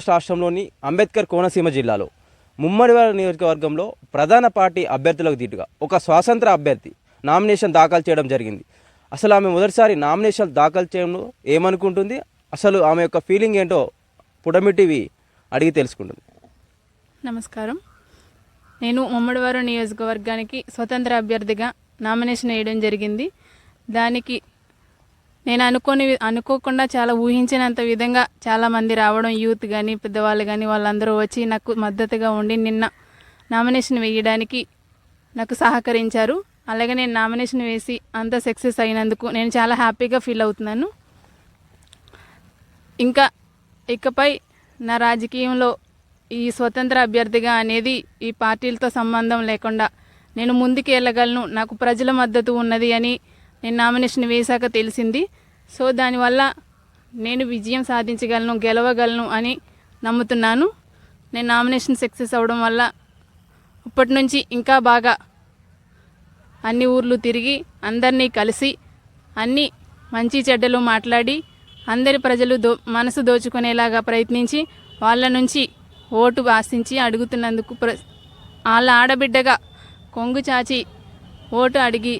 ఆంధ్రప్రదేశ్ రాష్ట్రంలోని అంబేద్కర్ కోనసీమ జిల్లాలో ముమ్మడివాడ నియోజకవర్గంలో ప్రధాన పార్టీ అభ్యర్థులకు దీటుగా ఒక స్వాతంత్ర అభ్యర్థి నామినేషన్ దాఖలు చేయడం జరిగింది. అసలు ఆమె మొదటిసారి నామినేషన్ దాఖలు చేయడంలో ఏమనుకుంటుంది, అసలు ఆమె యొక్క ఫీలింగ్ ఏంటో పుడమి టీవీ అడిగి తెలుసుకుంటుంది. నమస్కారం. నేను ముమ్మడివారు నియోజకవర్గానికి స్వతంత్ర అభ్యర్థిగా నామినేషన్ వేయడం జరిగింది. దానికి నేను అనుకోకుండా చాలా ఊహించినంత విధంగా చాలామంది రావడం, యూత్ కానీ పెద్దవాళ్ళు కానీ వాళ్ళందరూ వచ్చి నాకు మద్దతుగా ఉండి నిన్న నామినేషన్ వేయడానికి నాకు సహకరించారు. అలాగే నేను నామినేషన్ వేసి అంత సక్సెస్ అయినందుకు నేను చాలా హ్యాపీగా ఫీల్ అవుతున్నాను. ఇకపై నా రాజకీయంలో ఈ స్వతంత్ర అభ్యర్థిగా అనేది ఈ పార్టీలతో సంబంధం లేకుండా నేను ముందుకు వెళ్ళగలను, నాకు ప్రజల మద్దతు ఉన్నది అని నేను నామినేషన్ వేశాక తెలిసింది. సో దానివల్ల నేను విజయం సాధించగలను, గెలవగలను అని నమ్ముతున్నాను. నేను నామినేషన్ సక్సెస్ అవ్వడం వల్ల ఇప్పటి నుంచి ఇంకా బాగా అన్ని ఊర్లు తిరిగి అందరినీ కలిసి అన్ని మంచి చెడ్డలు మాట్లాడి అందరి ప్రజలు మనసు దోచుకునేలాగా ప్రయత్నించి వాళ్ళ నుంచి ఓటు ఆశించి అడుగుతున్నందుకు వాళ్ళ ఆడబిడ్డగా కొంగు చాచి ఓటు అడిగి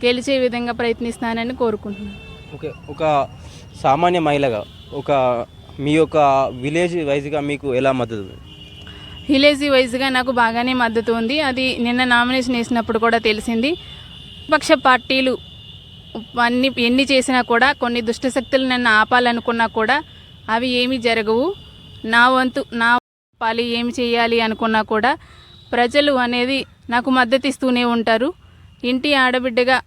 గెలిచే విధంగా ప్రయత్నిస్తానని కోరుకుంటున్నాను. ఓకే, ఒక సామాన్య మహిళగా మీ యొక్క విలేజ్ వైజ్గా మీకు ఎలా మద్దతు? విలేజ్ వైజ్గా నాకు బాగానే మద్దతు ఉంది. అది నిన్న నామినేషన్ వేసినప్పుడు కూడా తెలిసింది. విపక్ష పార్టీలు ఎన్ని చేసినా కూడా, కొన్ని దుష్టశక్తులు నన్ను ఆపాలనుకున్నా కూడా అవి ఏమీ జరగవు. నా వంతు నా ఆపాలి, ఏమి చేయాలి అనుకున్నా కూడా ప్రజలు అనేది నాకు మద్దతు ఇస్తూనే ఉంటారు. ఇంటి ఆడబిడ్డగా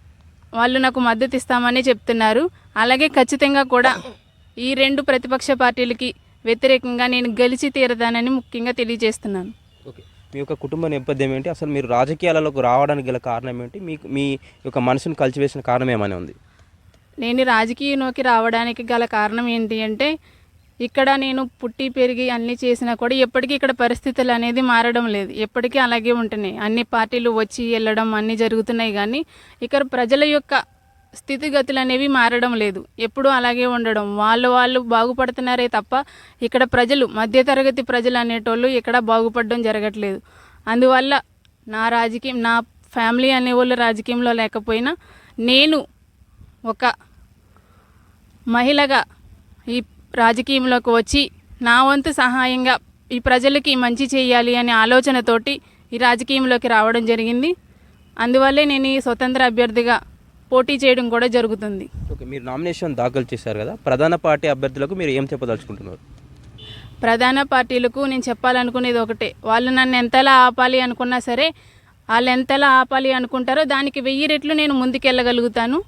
వాళ్ళు నాకు మద్దతు ఇస్తామని చెప్తున్నారు. అలాగే ఖచ్చితంగా కూడా ఈ రెండు ప్రతిపక్ష పార్టీలకి వ్యతిరేకంగా నేను గెలిచి తీరదానని ముఖ్యంగా తెలియజేస్తున్నాను. ఓకే, మీ యొక్క కుటుంబ నేపథ్యం ఏంటి, అసలు మీరు రాజకీయాలలోకి రావడానికి గల కారణం ఏంటి, మీకు మీ యొక్క మనసును కలిసివేసిన కారణం ఏమైనా ఉంది? నేను రాజకీయంలోకి రావడానికి గల కారణం ఏంటి అంటే, ఇక్కడ నేను పుట్టి పెరిగి అన్నీ చేసినా కూడా ఎప్పటికీ ఇక్కడ పరిస్థితులు అనేది మారడం లేదు, ఎప్పటికీ అలాగే ఉంటున్నాయి. అన్ని పార్టీలు వచ్చి వెళ్ళడం అన్నీ జరుగుతున్నాయి, కానీ ఇక్కడ ప్రజల యొక్క స్థితిగతులు అనేవి మారడం లేదు, ఎప్పుడూ అలాగే ఉండడం. వాళ్ళు బాగుపడుతున్నారే తప్ప ఇక్కడ ప్రజలు, మధ్యతరగతి ప్రజలు అనేటోళ్ళు ఇక్కడ బాగుపడడం జరగట్లేదు. అందువల్ల నా ఫ్యామిలీ అనేవాళ్ళు రాజకీయంలో లేకపోయినా నేను ఒక మహిళగా ఈ రాజకీయంలోకి వచ్చి నా వంతు సహాయంగా ఈ ప్రజలకి మంచి చేయాలి అనే ఆలోచనతోటి ఈ రాజకీయంలోకి రావడం జరిగింది. అందువల్లే నేను ఈ స్వతంత్ర అభ్యర్థిగా పోటీ చేయడం కూడా జరుగుతుంది. ఓకే, మీరు నామినేషన్ దాఖలు చేశారు కదా, ప్రధాన పార్టీ అభ్యర్థులకు మీరు ఏం చెప్పదలుచుకుంటున్నారు? ప్రధాన పార్టీలకు నేను చెప్పాలనుకునేది ఒకటే, వాళ్ళు నన్ను ఎంతలా ఆపాలి అనుకున్నా సరే, వాళ్ళు ఎంతలా ఆపాలి అనుకుంటారో దానికి 1000 రెట్లు నేను ముందుకెళ్ళగలుగుతాను.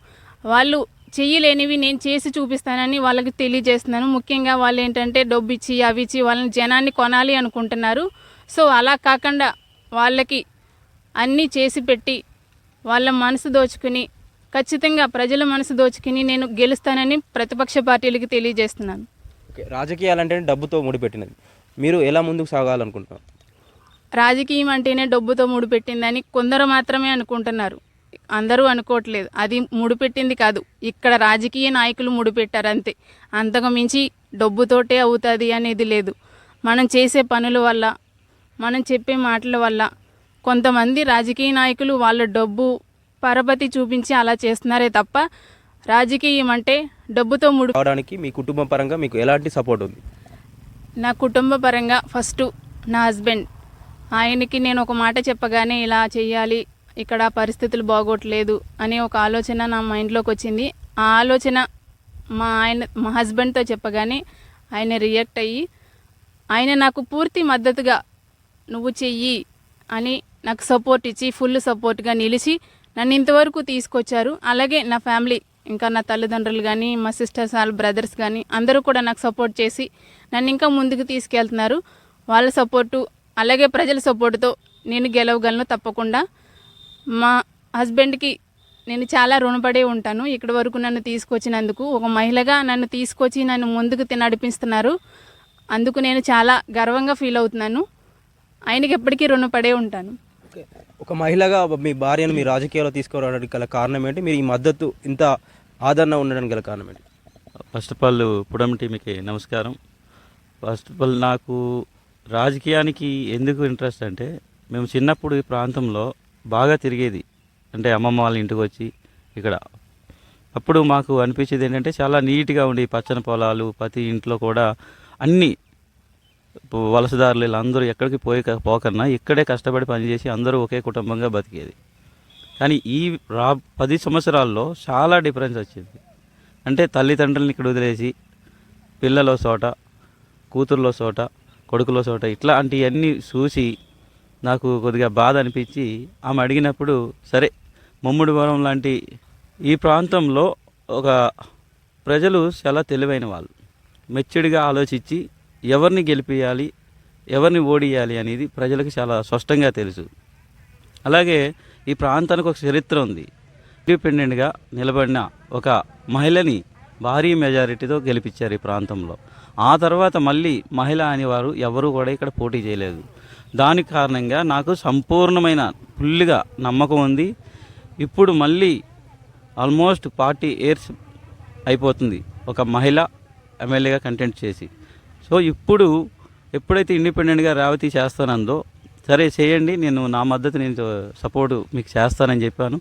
వాళ్ళు చెయ్యలేనివి నేను చేసి చూపిస్తానని వాళ్ళకి తెలియజేస్తున్నాను. ముఖ్యంగా వాళ్ళు ఏంటంటే డబ్బు ఇచ్చి అవి ఇచ్చి వాళ్ళని జనాన్ని కొనాలి అనుకుంటున్నారు. సో అలా కాకుండా వాళ్ళకి అన్నీ చేసి పెట్టి వాళ్ళ మనసు దోచుకుని, ఖచ్చితంగా ప్రజల మనసు దోచుకుని నేను గెలుస్తానని ప్రతిపక్ష పార్టీలకి తెలియజేస్తున్నాను. ఓకే, రాజకీయాలంటే డబ్బుతో ముడిపెట్టినది, మీరు ఎలా ముందుకు సాగాలనుకుంటున్నారు? రాజకీయం అంటేనే డబ్బుతో ముడిపెట్టిందని కొందరు మాత్రమే అనుకుంటున్నారు, అందరూ అనుకోవట్లేదు. అది ముడిపెట్టింది కాదు, ఇక్కడ రాజకీయ నాయకులు ముడిపెట్టారు అంతే. అంతకు మించి డబ్బుతోటే అవుతుంది అనేది లేదు. మనం చేసే పనుల వల్ల, మనం చెప్పే మాటల వల్ల కొంతమంది రాజకీయ నాయకులు వాళ్ళ డబ్బు పరపతి చూపించి అలా చేస్తున్నారే తప్ప రాజకీయం అంటే డబ్బుతో అవడానికి మీ కుటుంబ పరంగా మీకు ఎలాంటి సపోర్ట్ ఉంది? నా కుటుంబ పరంగా ఫస్ట్ నా హస్బెండ్, ఆయనకి నేను ఒక మాట చెప్పగానే ఇలా చేయాలి, ఇక్కడ పరిస్థితులు బాగోట్లేదు అనే ఒక ఆలోచన నా మైండ్లోకి వచ్చింది. ఆ ఆలోచన మా హస్బెండ్తో చెప్పగానే ఆయన రియాక్ట్ అయ్యి ఆయన నాకు పూర్తి మద్దతుగా నువ్వు చెయ్యి అని నాకు సపోర్ట్ ఇచ్చి ఫుల్ సపోర్ట్గా నిలిచి నన్ను ఇంతవరకు తీసుకొచ్చారు. అలాగే నా ఫ్యామిలీ, ఇంకా నా తల్లిదండ్రులు కానీ, మా సిస్టర్స్, వాళ్ళ బ్రదర్స్ కానీ అందరూ కూడా నాకు సపోర్ట్ చేసి నన్ను ఇంకా ముందుకు తీసుకెళ్తున్నారు. వాళ్ళ సపోర్టు అలాగే ప్రజల సపోర్టుతో నేను గెలవగలను తప్పకుండా. మా హస్బెండ్కి నేను చాలా రుణపడే ఉంటాను. ఇక్కడి వరకు నన్ను తీసుకొచ్చినందుకు, ఒక మహిళగా నన్ను తీసుకొచ్చి నన్ను ముందుకు నడిపిస్తున్నారు. అందుకు నేను చాలా గర్వంగా ఫీల్ అవుతున్నాను. ఆయనకి ఎప్పటికీ రుణపడే ఉంటాను. ఒక మహిళగా మీ భార్యను మీ రాజకీయాల్లో తీసుకురావడానికి గల కారణం ఏంటి? మీరు ఈ మద్దతు ఇంత ఆదరణ ఉండడానికి గల కారణం ఏంటి? ఫస్ట్ ఆఫ్ ఆల్ పుడమి టీంకి నమస్కారం. ఫస్ట్ ఆఫ్ ఆల్ నాకు రాజకీయానికి ఎందుకు ఇంట్రెస్ట్ అంటే, మేము చిన్నప్పుడు ఈ ప్రాంతంలో బాగా తిరిగేది. అంటే అమ్మమ్మ వాళ్ళ ఇంటికి వచ్చి ఇక్కడ అప్పుడు మాకు అనిపించేది ఏంటంటే చాలా నీట్గా ఉండి పచ్చని పొలాలు, ప్రతి ఇంట్లో కూడా అన్నీ వలసదారులు వీళ్ళందరూ ఎక్కడికి పోకన్నా ఇక్కడే కష్టపడి పనిచేసి అందరూ ఒకే కుటుంబంగా బతికేది. కానీ ఈ 10 సంవత్సరాల్లో చాలా డిఫరెన్స్ వచ్చింది. అంటే తల్లిదండ్రులని ఇక్కడ వదిలేసి పిల్లలో చోట, కూతుర్లో చోట, కొడుకులో చోట ఇట్లాంటివన్నీ చూసి నాకు కొద్దిగా బాధ అనిపించి ఆమె అడిగినప్పుడు సరే ముమ్మడివరం లాంటి ఈ ప్రాంతంలో ఒక ప్రజలు చాలా తెలివైన వాళ్ళు, మెచ్యూర్డ్గా ఆలోచించి ఎవరిని గెలిపియాలి, ఎవరిని ఓడియాలి అనేది ప్రజలకు చాలా స్పష్టంగా తెలుసు. అలాగే ఈ ప్రాంతానికి ఒక చరిత్ర ఉంది. ఇండిపెండెంట్గా నిలబడిన ఒక మహిళని భారీ మెజారిటీతో గెలిపించారు ఈ ప్రాంతంలో. ఆ తర్వాత మళ్ళీ మహిళ అనేవారు ఎవరు కూడా ఇక్కడ పోటీ చేయలేదు. దానికి కారణంగా నాకు సంపూర్ణమైన ఫుల్గా నమ్మకం ఉంది. ఇప్పుడు మళ్ళీ ఆల్మోస్ట్ 40 years అయిపోతుంది ఒక మహిళ ఎమ్మెల్యేగా కంటెంట్ చేసి. సో ఇప్పుడు ఎప్పుడైతే ఇండిపెండెంట్గా రేవతి చేస్తానందో సరే చేయండి, నా మద్దతు నేను సపోర్టు మీకు చేస్తానని చెప్పాను.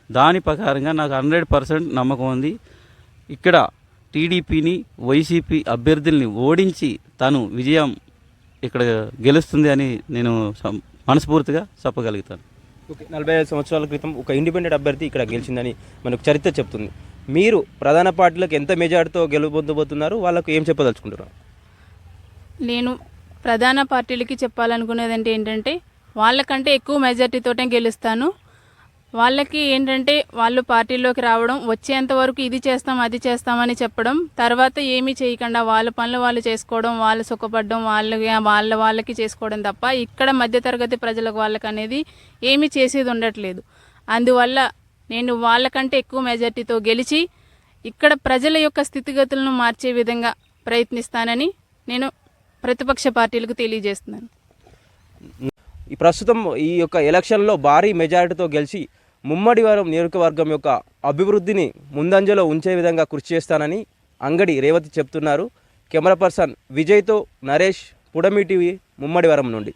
దాని ప్రకారంగా నాకు 100% నమ్మకం ఉంది. ఇక్కడ టీడీపీని, వైసీపీ అభ్యర్థుల్ని ఓడించి తను విజయం ఇక్కడ గెలుస్తుంది అని నేను మనస్ఫూర్తిగా చెప్పగలుగుతాను. ఓకే, 45 సంవత్సరాల క్రితం ఒక ఇండిపెండెంట్ అభ్యర్థి ఇక్కడ గెలిచిందని మనకు చరిత్ర చెప్తుంది. మీరు ప్రధాన పార్టీలకు ఎంత మెజార్టీతో గెలుపొందబోతున్నారు, వాళ్ళకు ఏం చెప్పదలుచుకుంటున్నారు? నేను ప్రధాన పార్టీలకి చెప్పాలనుకునేది ఏంటంటే వాళ్ళకంటే ఎక్కువ మెజార్టీతోనే గెలుస్తాను. వాళ్ళకి ఏంటంటే వాళ్ళు పార్టీలోకి రావడం, వచ్చేంత వరకు ఇది చేస్తాం అది చేస్తామని చెప్పడం, తర్వాత ఏమీ చేయకుండా వాళ్ళ పనులు వాళ్ళు చేసుకోవడం, వాళ్ళు సుఖపడడం, వాళ్ళకి చేసుకోవడం తప్ప ఇక్కడ మధ్యతరగతి ప్రజలకు వాళ్ళకి అనేది ఏమీ చేసేది ఉండట్లేదు. అందువల్ల నేను వాళ్ళకంటే ఎక్కువ మెజార్టీతో గెలిచి ఇక్కడ ప్రజల యొక్క స్థితిగతులను మార్చే విధంగా ప్రయత్నిస్తానని నేను ప్రతిపక్ష పార్టీలకు తెలియజేస్తున్నాను. ఈ ప్రస్తుతం ఈ యొక్క ఎలక్షన్లో భారీ మెజారిటీతో గెలిచి ముమ్మడివరం నియోజకవర్గం యొక్క అభివృద్ధిని ముందంజలో ఉంచే విధంగా కృషి చేస్తానని అంగడి రేవతి చెప్తున్నారు. కెమెరా పర్సన్ విజయ్తో నరేష్, పుడమి టీవీ, ముమ్మడివరం నుండి.